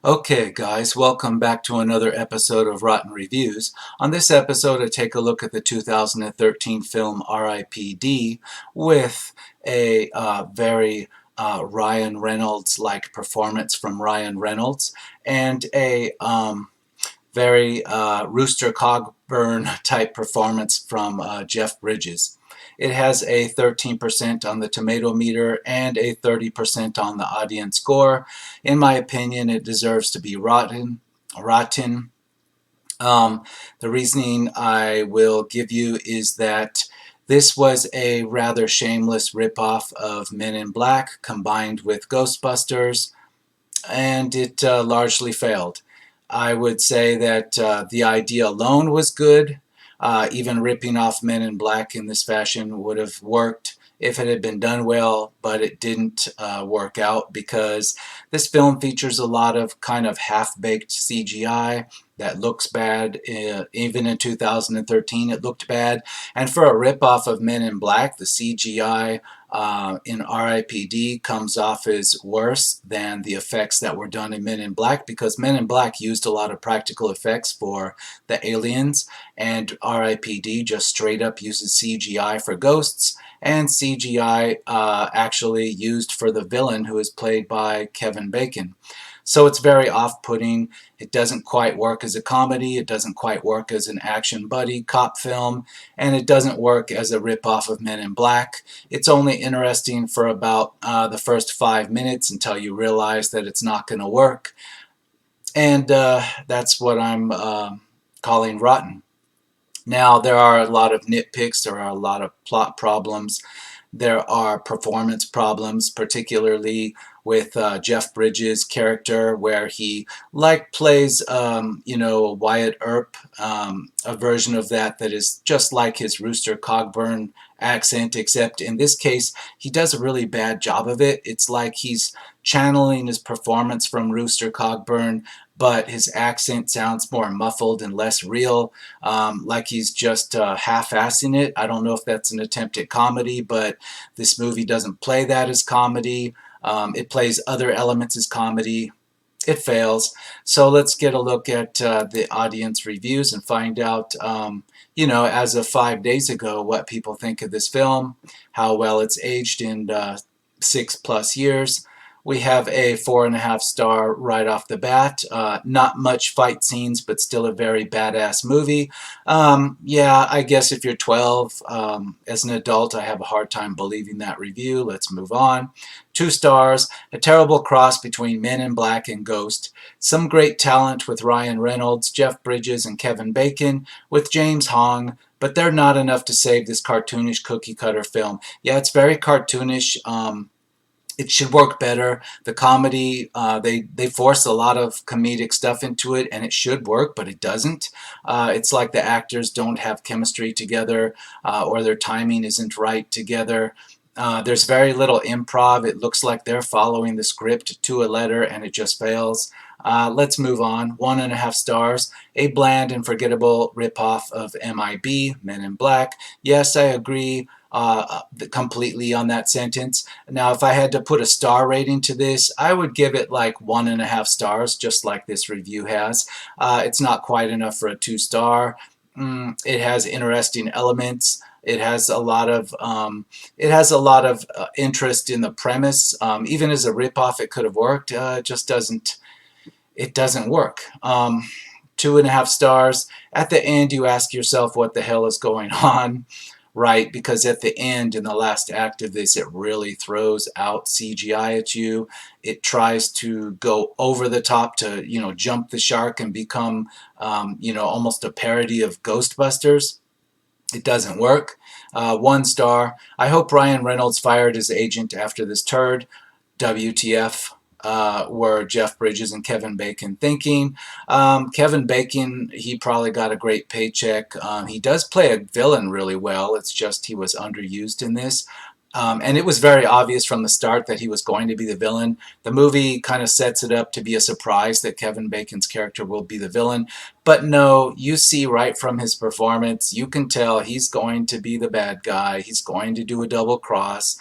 Okay, guys, welcome back to another episode of Rotten Reviews. On this episode, I take a look at the 2013 film R.I.P.D. with a very Ryan Reynolds-like performance from Ryan Reynolds and a very Rooster Cogburn type performance from Jeff Bridges. It has a 13% on the tomato meter and a 30% on the audience score. In my opinion, it deserves to be rotten. Um, the reasoning I will give you is that this was a rather shameless ripoff of Men in Black combined with Ghostbusters, and it largely failed. I would say that the idea alone was good. Even ripping off Men in Black in this fashion would have worked if it had been done well, but it didn't work out because this film features a lot of kind of half-baked CGI that looks bad. Even in 2013, it looked bad. And for a ripoff of Men in Black, the CGI in R.I.P.D. comes off as worse than the effects that were done in Men in Black, because Men in Black used a lot of practical effects for the aliens, and R.I.P.D. just straight up uses CGI for ghosts, and CGI actually used for the villain, who is played by Kevin Bacon. So it's very off-putting. It doesn't quite work as a comedy, it doesn't quite work as an action buddy cop film, and it doesn't work as a rip-off of Men in Black. It's only interesting for about the first 5 minutes until you realize that it's not going to work, and that's what I'm calling rotten. Now, there are a lot of nitpicks, there are a lot of plot problems, there are performance problems, particularly with Jeff Bridges' character, where he plays Wyatt Earp, a version of that is just like his Rooster Cogburn accent, except in this case he does a really bad job of it. It's like he's channeling his performance from Rooster Cogburn, but his accent sounds more muffled and less real, like he's just half-assing it. I don't know if that's an attempt at comedy, but this movie doesn't play that as comedy. It plays other elements as comedy. It fails. So let's get a look at the audience reviews and find out, as of 5 days ago, what people think of this film, how well it's aged in 6+ years. We have a 4.5 star right off the bat. Not much fight scenes, but still a very badass movie. Yeah, I guess if you're 12, as an adult, I have a hard time believing that review. Let's move on. 2 stars, a terrible cross between Men in Black and Ghost. Some great talent with Ryan Reynolds, Jeff Bridges, and Kevin Bacon, with James Hong, but they're not enough to save this cartoonish cookie-cutter film. Yeah, it's very cartoonish. It should work better. The comedy, they force a lot of comedic stuff into it, and it should work, but it doesn't. It's like the actors don't have chemistry together, or their timing isn't right together. There's very little improv. It looks like they're following the script to a letter, and it just fails. Let's move on. 1.5 stars. A bland and forgettable ripoff of MIB, Men in Black. Yes, I agree completely on that sentence. Now, if I had to put a star rating to this, I would give it like 1.5 stars, just like this review has. It's not quite enough for a 2 star. It has interesting elements. It has a lot of interest in the premise. Even as a ripoff, it could have worked. It just doesn't. It doesn't work. 2.5 stars. At the end, you ask yourself what the hell is going on, right? Because at the end, in the last act of this, it really throws out CGI at you. It tries to go over the top to, jump the shark and become, almost a parody of Ghostbusters. It doesn't work. 1 star. I hope Ryan Reynolds fired his agent after this turd. WTF. Were Jeff Bridges and Kevin Bacon thinking? Kevin Bacon, he probably got a great paycheck. He does play a villain really well. It's just he was underused in this. And it was very obvious from the start that he was going to be the villain. The movie kind of sets it up to be a surprise that Kevin Bacon's character will be the villain. But no, you see right from his performance, you can tell he's going to be the bad guy. He's going to do a double cross.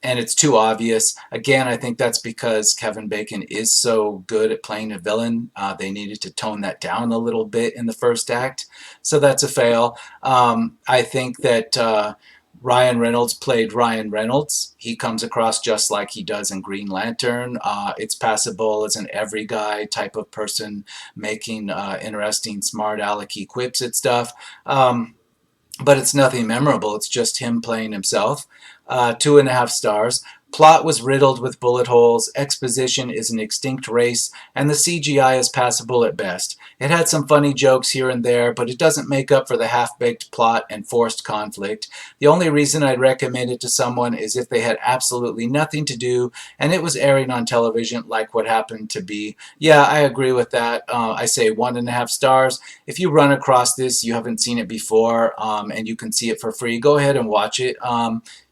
and it's too obvious. Again, I think that's because Kevin Bacon is so good at playing a villain. They needed to tone that down a little bit in the first act, so that's a fail. I think that Ryan Reynolds played Ryan Reynolds. He comes across just like he does in Green Lantern. It's passable as an every guy type of person making interesting, smart alecky quips at stuff. But it's nothing memorable. It's just him playing himself. 2.5 stars. Plot was riddled with bullet holes, exposition is an extinct race, and the CGI is passable at best. It had some funny jokes here and there, but it doesn't make up for the half-baked plot and forced conflict. The only reason I'd recommend it to someone is if they had absolutely nothing to do and it was airing on television like what happened to be. Yeah, I agree with that. I say 1.5 stars. If you run across this, you haven't seen it before, and you can see it for free, go ahead and watch it.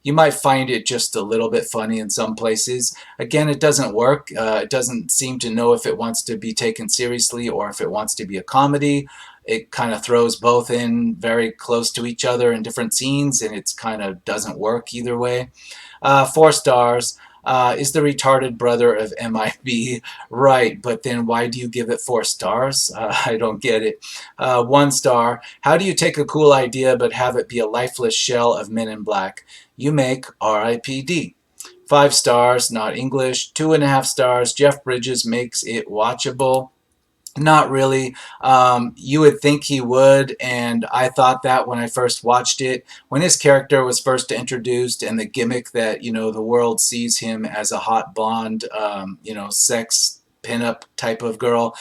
You might find it just a little bit funny in some places. Again, it doesn't work. It doesn't seem to know if it wants to be taken seriously or if it wants to be a comedy. It kind of throws both in very close to each other in different scenes, and it's kind of doesn't work either way. 4 stars. Is the retarded brother of MIB right? But then why do you give it 4 stars? I don't get it. 1 star. How do you take a cool idea but have it be a lifeless shell of Men in Black? You make R.I.P.D. 5 stars, not English. 2.5 stars. Jeff Bridges makes it watchable. Not really. You would think he would, and I thought that when I first watched it. When his character was first introduced, and the gimmick that the world sees him as a hot blonde, sex pinup type of girl.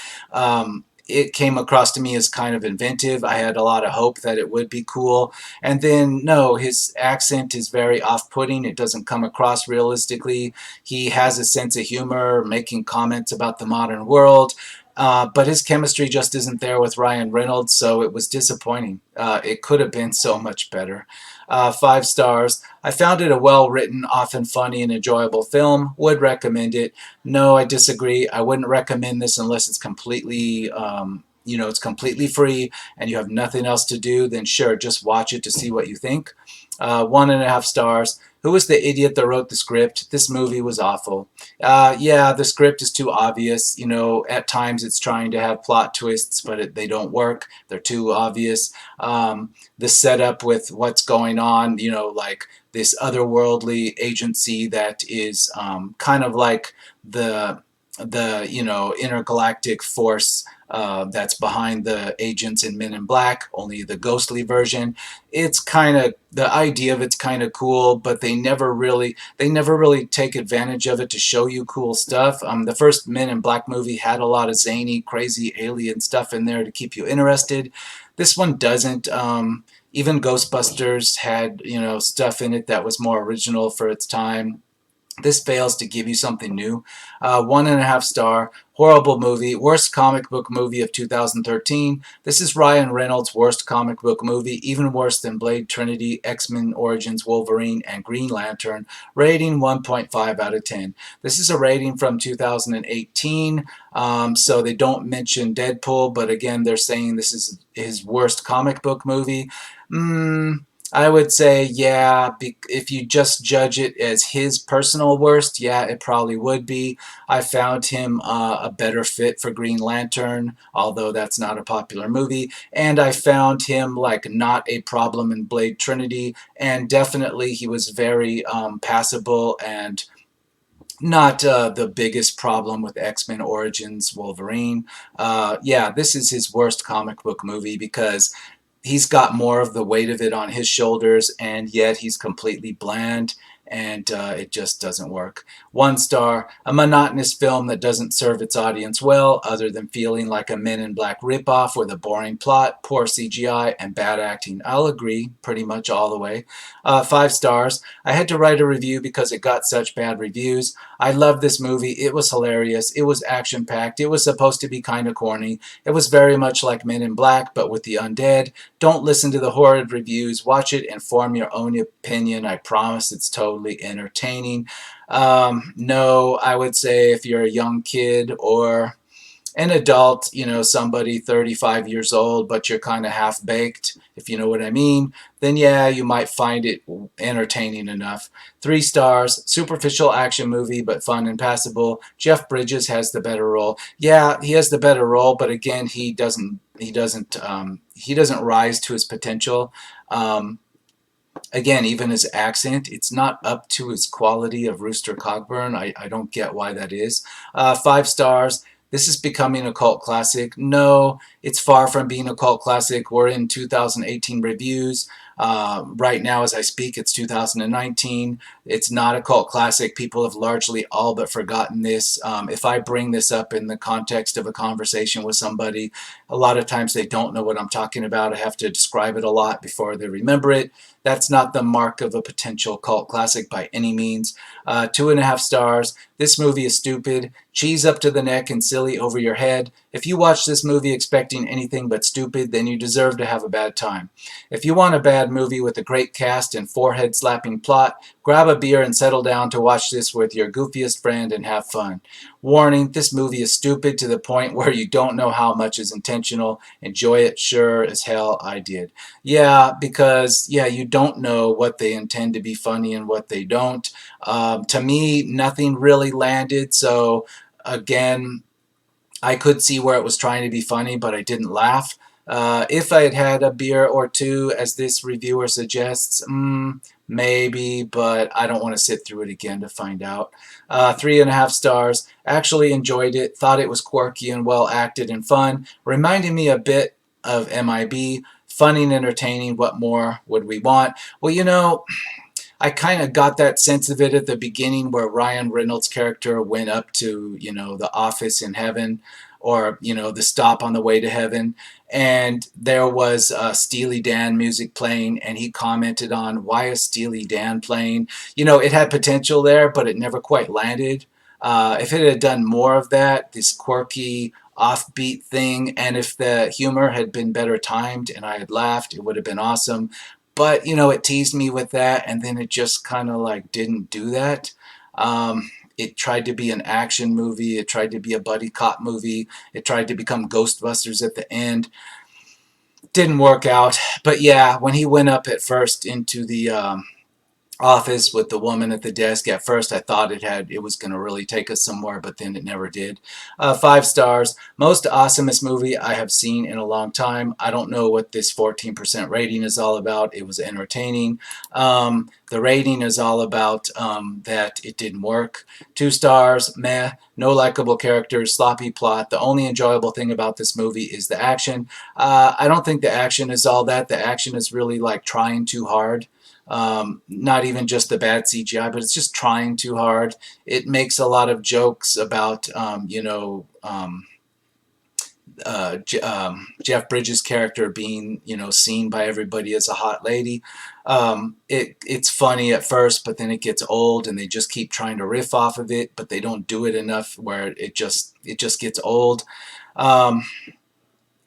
It came across to me as kind of inventive. I had a lot of hope that it would be cool. And then, no, his accent is very off putting. It doesn't come across realistically. He has a sense of humor, making comments about the modern world. But his chemistry just isn't there with Ryan Reynolds, so it was disappointing. It could have been so much better. 5 stars. I found it a well-written, often funny and enjoyable film. Would recommend it. No, I disagree. I wouldn't recommend this unless it's completely, it's completely free and you have nothing else to do. Then sure, just watch it to see what you think. 1.5 stars. Who was the idiot that wrote the script? This movie was awful. Yeah, the script is too obvious. At times it's trying to have plot twists, but they don't work. They're too obvious. The setup with what's going on, like this otherworldly agency that is kind of like the intergalactic force that's behind the agents in Men in Black, only the ghostly version. It's kind of the idea of it's kind of cool, but they never really take advantage of it to show you cool stuff. The first Men in Black movie had a lot of zany, crazy alien stuff in there to keep you interested. This one doesn't. Even Ghostbusters had stuff in it that was more original for its time. This fails to give you something new. 1.5 star. Horrible movie. Worst comic book movie of 2013. This is Ryan Reynolds' worst comic book movie, even worse than Blade Trinity, X-Men Origins Wolverine, and Green Lantern. Rating 1.5 out of 10. This is a rating from 2018, so they don't mention Deadpool, but again, they're saying this is his worst comic book movie. I would say, yeah, if you just judge it as his personal worst, yeah, it probably would be. I found him a better fit for Green Lantern, although that's not a popular movie. And I found him like not a problem in Blade Trinity, and definitely he was very passable and not the biggest problem with X-Men Origins Wolverine. Yeah, this is his worst comic book movie because he's got more of the weight of it on his shoulders, and yet he's completely bland, and it just doesn't work. 1 star. A monotonous film that doesn't serve its audience well, other than feeling like a Men in Black ripoff with a boring plot, poor CGI, and bad acting. I'll agree, pretty much all the way. 5 stars. I had to write a review because it got such bad reviews. I loved this movie. It was hilarious. It was action-packed. It was supposed to be kind of corny. It was very much like Men in Black, but with the undead. Don't listen to the horrid reviews. Watch it and form your own opinion. I promise it's totally entertaining. No, I would say if you're a young kid or An adult, somebody 35 years old, but you're kind of half baked, if you know what I mean, then yeah, you might find it entertaining enough. 3 stars, superficial action movie, but fun and passable. Jeff Bridges has the better role. Yeah, he has the better role, but again, he doesn't rise to his potential. Again, even his accent, it's not up to his quality of Rooster Cogburn. I don't get why that is. 5 stars. This is becoming a cult classic. No, it's far from being a cult classic. We're in 2018 reviews. Right now, as I speak, it's 2019. It's not a cult classic. People have largely all but forgotten this. If I bring this up in the context of a conversation with somebody, a lot of times they don't know what I'm talking about. I have to describe it a lot before they remember it. That's not the mark of a potential cult classic by any means. 2.5 stars. This movie is stupid, cheese up to the neck, and silly over your head. If you watch this movie expecting anything but stupid, then you deserve to have a bad time. If you want a bad movie with a great cast and forehead-slapping plot, grab a beer and settle down to watch this with your goofiest friend and have fun. Warning, this movie is stupid to the point where you don't know how much is intentional. Enjoy it, sure as hell I did. Yeah, because yeah, you don't know what they intend to be funny and what they don't. To me, nothing really landed. So again, I could see where it was trying to be funny, but I didn't laugh. If I had had a beer or two, as this reviewer suggests, maybe, but I don't want to sit through it again to find out. 3.5 stars. Actually enjoyed it. Thought it was quirky and well acted and fun. Reminded me a bit of MIB. Funny and entertaining. What more would we want? Well, I kind of got that sense of it at the beginning where Ryan Reynolds' character went up to, the office in heaven or, the stop on the way to heaven. And there was Steely Dan music playing, and he commented on why is Steely Dan playing. It had potential there, but it never quite landed. If it had done more of that, this quirky, offbeat thing, and if the humor had been better timed and I had laughed, it would have been awesome. But it teased me with that, and then it just kind of like didn't do that. It tried to be an action movie. It tried to be a buddy cop movie. It tried to become Ghostbusters at the end. Didn't work out. But yeah, when he went up at first into the office with the woman at the desk. At first, I thought it was going to really take us somewhere, but then it never did. 5 stars. Most awesomest movie I have seen in a long time. I don't know what this 14% rating is all about. It was entertaining. The rating is all about that it didn't work. 2 stars. Meh. No likable characters, sloppy plot. The only enjoyable thing about this movie is the action. I don't think the action is all that. The action is really like trying too hard. Not even just the bad CGI, but it's just trying too hard. It makes a lot of jokes about, Jeff Bridges' character being, seen by everybody as a hot lady. It's funny at first, but then it gets old, and they just keep trying to riff off of it, but they don't do it enough where it just gets old. Um,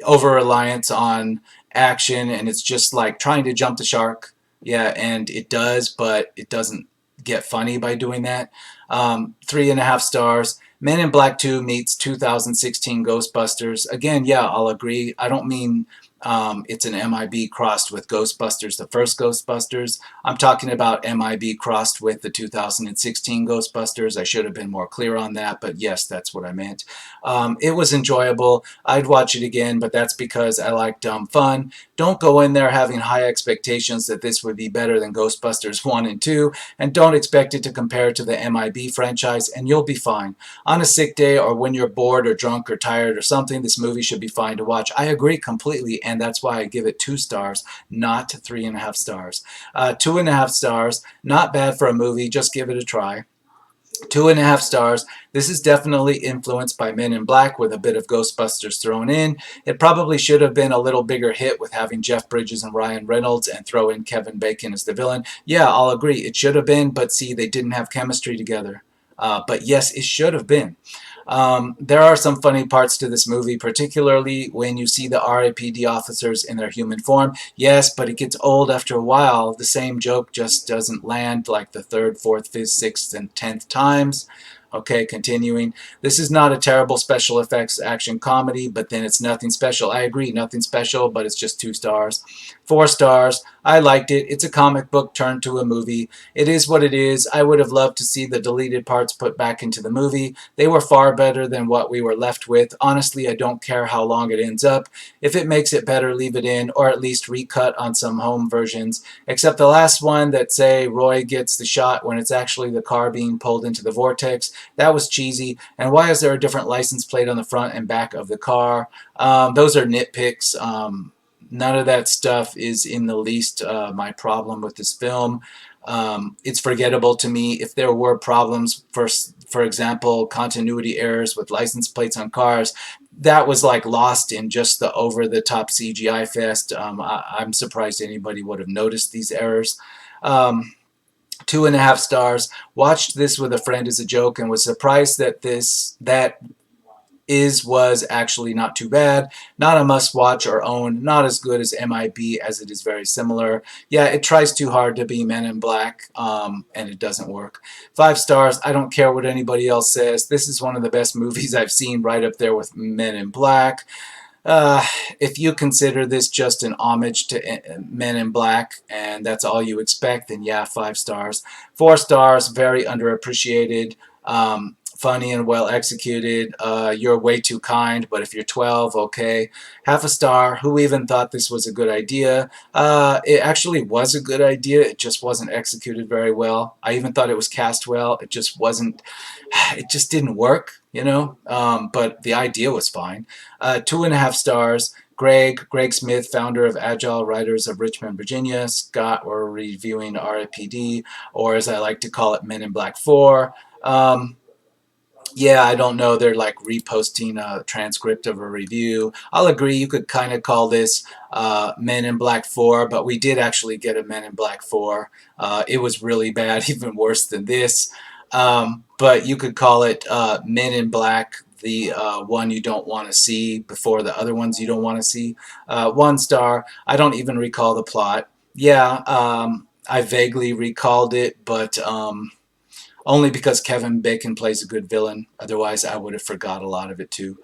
Over reliance on action, and it's just like trying to jump the shark. Yeah, and it does, but it doesn't get funny by doing that. 3.5 stars. Men in Black 2 meets 2016 Ghostbusters. Again, yeah, I'll agree. I don't mean it's an MIB crossed with Ghostbusters, the first Ghostbusters. I'm talking about MIB crossed with the 2016 Ghostbusters. I should have been more clear on that, but yes, that's what I meant. It was enjoyable. I'd watch it again, but that's because I like dumb fun. Don't go in there having high expectations that this would be better than Ghostbusters 1 and 2, and don't expect it to compare to the MIB franchise, and you'll be fine. On a sick day or when you're bored or drunk or tired or something, this movie should be fine to watch. I agree completely, and that's why I give it 2 stars, not 3.5 stars. 2.5 stars, not bad for a movie, just give it a try. 2.5 stars. This is definitely influenced by Men in Black with a bit of Ghostbusters thrown in. It probably should have been a little bigger hit with having Jeff Bridges and Ryan Reynolds and throw in Kevin Bacon as the villain. Yeah, I'll agree. It should have been, but see, they didn't have chemistry together. But yes, it should have been. There are some funny parts to this movie, particularly when you see the R.I.P.D officers in their human form. Yes, but it gets old after a while. The same joke just doesn't land like the third, fourth, fifth, sixth, and 10th times. Okay, continuing. This is not a terrible special effects action comedy, but then it's nothing special. I agree, nothing special, but it's just 2 stars. 4 stars. I liked it. It's a comic book turned to a movie. It is what it is. I would have loved to see the deleted parts put back into the movie. They were far better than what we were left with. Honestly, I don't care how long it ends up. If it makes it better, leave it in, or at least recut on some home versions. Except the last one that say Roy gets the shot when it's actually the car being pulled into the vortex. That was cheesy. And why is there a different license plate on the front and back of the car? Those are nitpicks. None of that stuff is in the least my problem with this film. It's forgettable to me. If there were problems, for example, continuity errors with license plates on cars, that was like lost in just the over-the-top CGI fest. I'm surprised anybody would have noticed these errors. 2.5 stars. Watched this with a friend as a joke and was surprised that was actually not too bad. Not a must watch or own. Not as good as MIB as it is very similar. Yeah, it tries too hard to be Men in Black, and it doesn't work. 5 stars. I don't care what anybody else says. This is one of the best movies I've seen, right up there with Men in Black. Uh, if you consider this just an homage to Men in Black and that's all you expect, then yeah, 5 stars. 4 stars, very underappreciated, funny and well executed. You're way too kind, but if you're 12, okay. Half a star. Who even thought this was a good idea? It actually was a good idea. It just wasn't executed very well. I even thought it was cast well. It just wasn't. It just didn't work, you know. But the idea was fine. 2.5 stars. Greg Smith, founder of Agile Writers of Richmond, Virginia. Scott, we're reviewing R.I.P.D, or as I like to call it, Men in Black 4. Yeah, I don't know. They're like reposting a transcript of a review. I'll agree. You could kind of call this Men in Black 4, but we did actually get a Men in Black 4. It was really bad, even worse than this. But you could call it Men in Black, the one you don't want to see before the other ones you don't want to see. 1 star. I don't even recall the plot. Yeah, I vaguely recalled it, but only because Kevin Bacon plays a good villain. Otherwise, I would have forgot a lot of it too.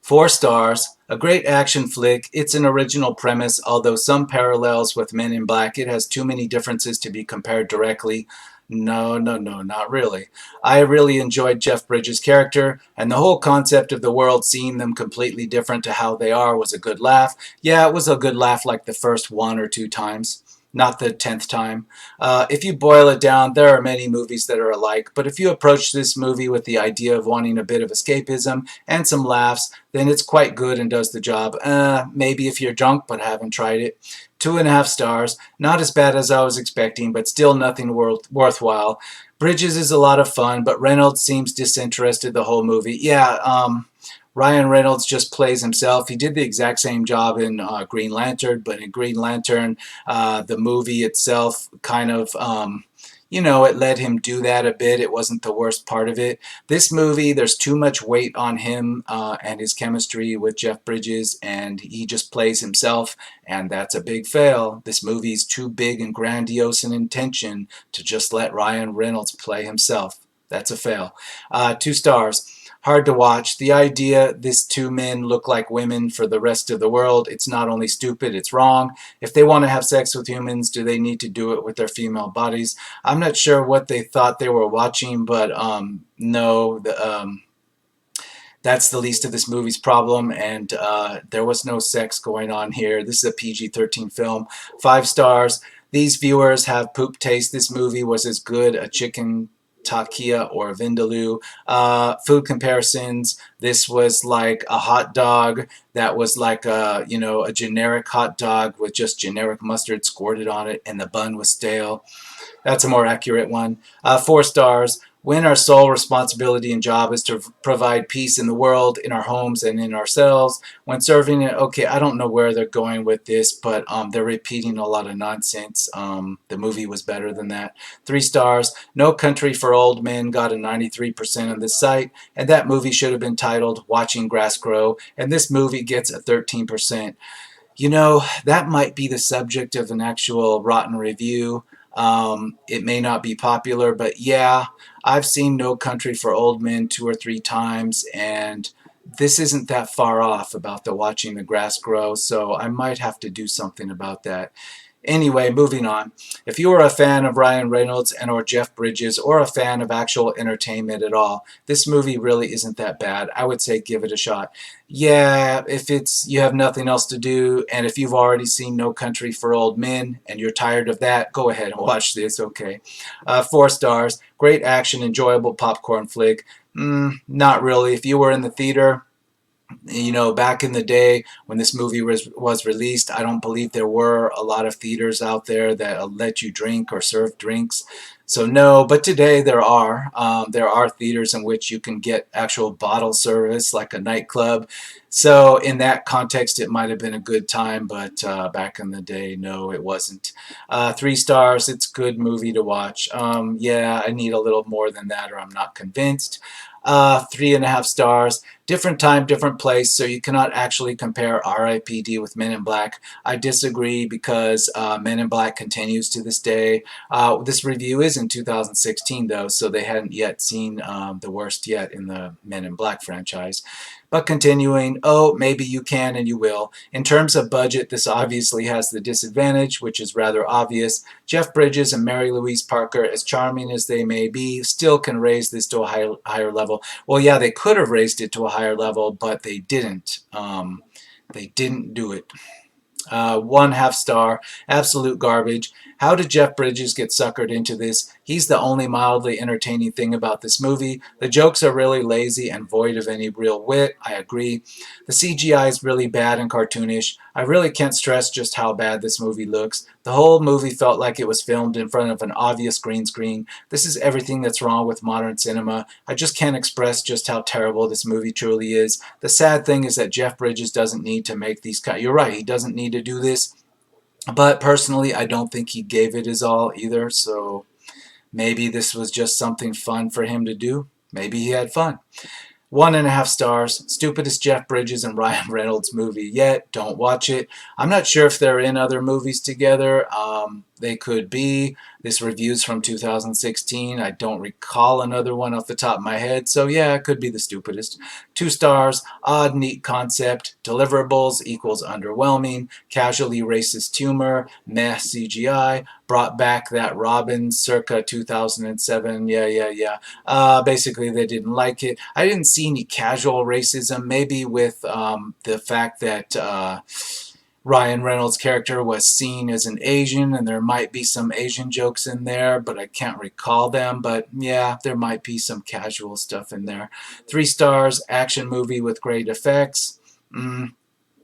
4 stars. A great action flick. It's an original premise, although some parallels with Men in Black. It has too many differences to be compared directly. No, no, no, not really. I really enjoyed Jeff Bridges' character, and the whole concept of the world seeing them completely different to how they are was a good laugh. Yeah, it was a good laugh like the first 1 or 2 times, not the 10th time. If you boil it down, there are many movies that are alike, but if you approach this movie with the idea of wanting a bit of escapism and some laughs, then it's quite good and does the job. Maybe if you're drunk but haven't tried it. 2.5 stars. Not as bad as I was expecting, but still nothing worthwhile. Bridges is a lot of fun, but Reynolds seems disinterested the whole movie. Yeah, Ryan Reynolds just plays himself. He did the exact same job in Green Lantern, but in Green Lantern, the movie itself kind of, it let him do that a bit. It wasn't the worst part of it. This movie, there's too much weight on him and his chemistry with Jeff Bridges, and he just plays himself, and that's a big fail. This movie's too big and grandiose in intention to just let Ryan Reynolds play himself. That's a fail. 2 stars. Hard to watch. The idea these two men look like women for the rest of the world, it's not only stupid, it's wrong. If they want to have sex with humans, do they need to do it with their female bodies? I'm not sure what they thought they were watching, but no, that's the least of this movie's problem, and there was no sex going on here. This is a PG-13 film. 5 stars. These viewers have poop taste. This movie was as good a chicken takia or vindaloo. Food comparisons. This was like a hot dog that was like a generic hot dog with just generic mustard squirted on it, and the bun was stale. That's a more accurate one. 4 stars. When our sole responsibility and job is to provide peace in the world, in our homes, and in ourselves. When serving it, okay, I don't know where they're going with this, but they're repeating a lot of nonsense. The movie was better than that. 3 stars. No Country for Old Men got a 93% on this site, and that movie should have been titled Watching Grass Grow, and this movie gets a 13%. That might be the subject of an actual rotten review. It may not be popular, but yeah, I've seen No Country for Old Men 2 or 3 times, and this isn't that far off about the watching the grass grow, so I might have to do something about that. Anyway, moving on. If you are a fan of Ryan Reynolds and or Jeff Bridges or a fan of actual entertainment at all, this movie really isn't that bad. I would say give it a shot. Yeah, if it's you have nothing else to do and if you've already seen No Country for Old Men and you're tired of that, go ahead and watch this, okay? 4 stars. Great action, enjoyable popcorn flick. Not really. If you were in the theater, back in the day when this movie was released, I don't believe there were a lot of theaters out there that let you drink or serve drinks. So no, but today there are. There are theaters in which you can get actual bottle service, like a nightclub. So in that context, it might have been a good time, but back in the day, no, it wasn't. 3 stars. It's a good movie to watch. Yeah, I need a little more than that, or I'm not convinced. 3.5 stars. Different time, different place, so you cannot actually compare R.I.P.D. with Men in Black. I disagree because Men in Black continues to this day. This review is in 2016, though, so they hadn't yet seen the worst yet in the Men in Black franchise. But continuing, oh, maybe you can and you will. In terms of budget, this obviously has the disadvantage, which is rather obvious. Jeff Bridges and Mary Louise Parker, as charming as they may be, still can raise this to a higher level. Well, yeah, they could have raised it to a higher level, but they didn't. They didn't do it. 1/2 star, absolute garbage. How did Jeff Bridges get suckered into this? He's the only mildly entertaining thing about this movie. The jokes are really lazy and void of any real wit. I agree. The CGI is really bad and cartoonish. I really can't stress just how bad this movie looks. The whole movie felt like it was filmed in front of an obvious green screen. This is everything that's wrong with modern cinema. I just can't express just how terrible this movie truly is. The sad thing is that Jeff Bridges doesn't need to make these kind. You're right, he doesn't need to do this. But personally, I don't think he gave it his all either. So maybe this was just something fun for him to do. Maybe he had fun. 1.5 stars. Stupidest Jeff Bridges and Ryan Reynolds movie yet. Don't watch it. I'm not sure if they're in other movies together. They could be. This review's from 2016. I don't recall another one off the top of my head. So yeah, it could be the stupidest. 2 stars. Odd, neat concept. Deliverables equals underwhelming. Casually racist humor. Meh CGI. Brought back that Robin circa 2007. Yeah. Basically, they didn't like it. I didn't see any casual racism, maybe with the fact that Ryan Reynolds' character was seen as an Asian, and there might be some Asian jokes in there, but I can't recall them. But yeah, there might be some casual stuff in there. 3 stars, action movie with great effects.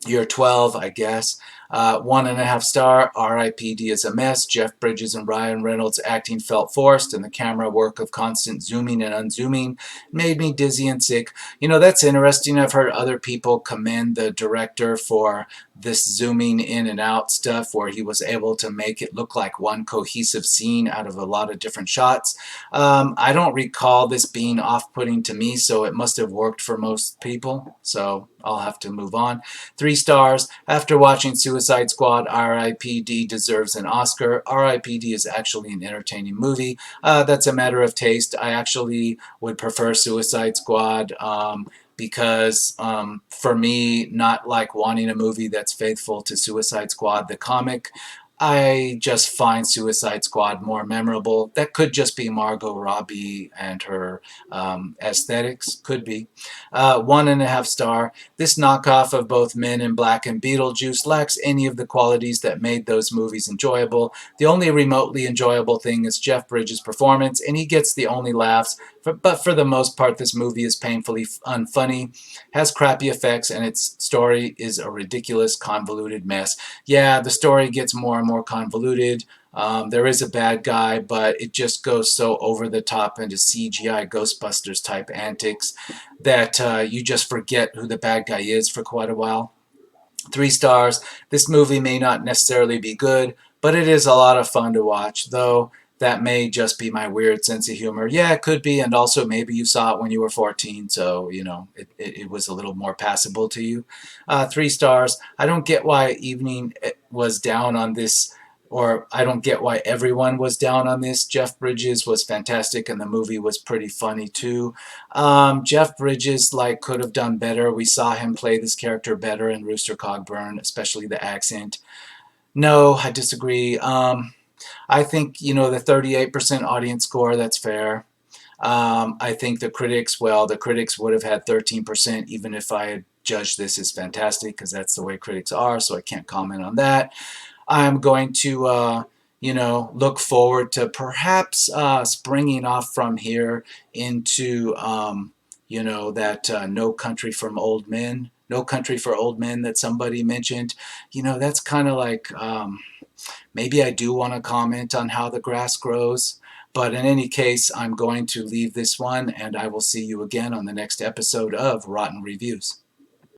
You're 12, I guess. 1.5 star, R.I.P.D. is a mess. Jeff Bridges and Ryan Reynolds acting felt forced, and the camera work of constant zooming and unzooming made me dizzy and sick. That's interesting. I've heard other people commend the director for this zooming in and out stuff where he was able to make it look like one cohesive scene out of a lot of different shots. I don't recall this being off-putting to me, so it must have worked for most people. So I'll have to move on. 3 stars. After watching Suicide Squad, R.I.P.D. deserves an Oscar. R.I.P.D. is actually an entertaining movie. That's a matter of taste. I actually would prefer Suicide Squad because for me, not like wanting a movie that's faithful to Suicide Squad, the comic, I just find Suicide Squad more memorable. That could just be Margot Robbie and her aesthetics. Could be. 1.5 star. This knockoff of both Men in Black and Beetlejuice lacks any of the qualities that made those movies enjoyable. The only remotely enjoyable thing is Jeff Bridges' performance, and he gets the only laughs. But for the most part, this movie is painfully unfunny, has crappy effects, and its story is a ridiculous, convoluted mess. Yeah, the story gets more and more convoluted. There is a bad guy, but it just goes so over the top into CGI Ghostbusters type antics that you just forget who the bad guy is for quite a while. 3 stars. This movie may not necessarily be good, but it is a lot of fun to watch, though that may just be my weird sense of humor. Yeah, it could be, and also maybe you saw it when you were 14, so, it was a little more passable to you. 3 stars. I don't get why Evening was down on this or I don't get why everyone was down on this. Jeff Bridges was fantastic, and the movie was pretty funny too. Jeff Bridges could have done better. We saw him play this character better in Rooster Cogburn, especially the accent. No, I disagree. I think the 38% audience score, that's fair. I think the critics would have had 13% even if I had judged this as fantastic, because that's the way critics are, so I can't comment on that. I'm going to, look forward to perhaps springing off from here into, that No Country from Old Men, No Country for Old Men that somebody mentioned. That's kind of like, maybe I do want to comment on how the grass grows. But in any case, I'm going to leave this one, and I will see you again on the next episode of Rotten Reviews.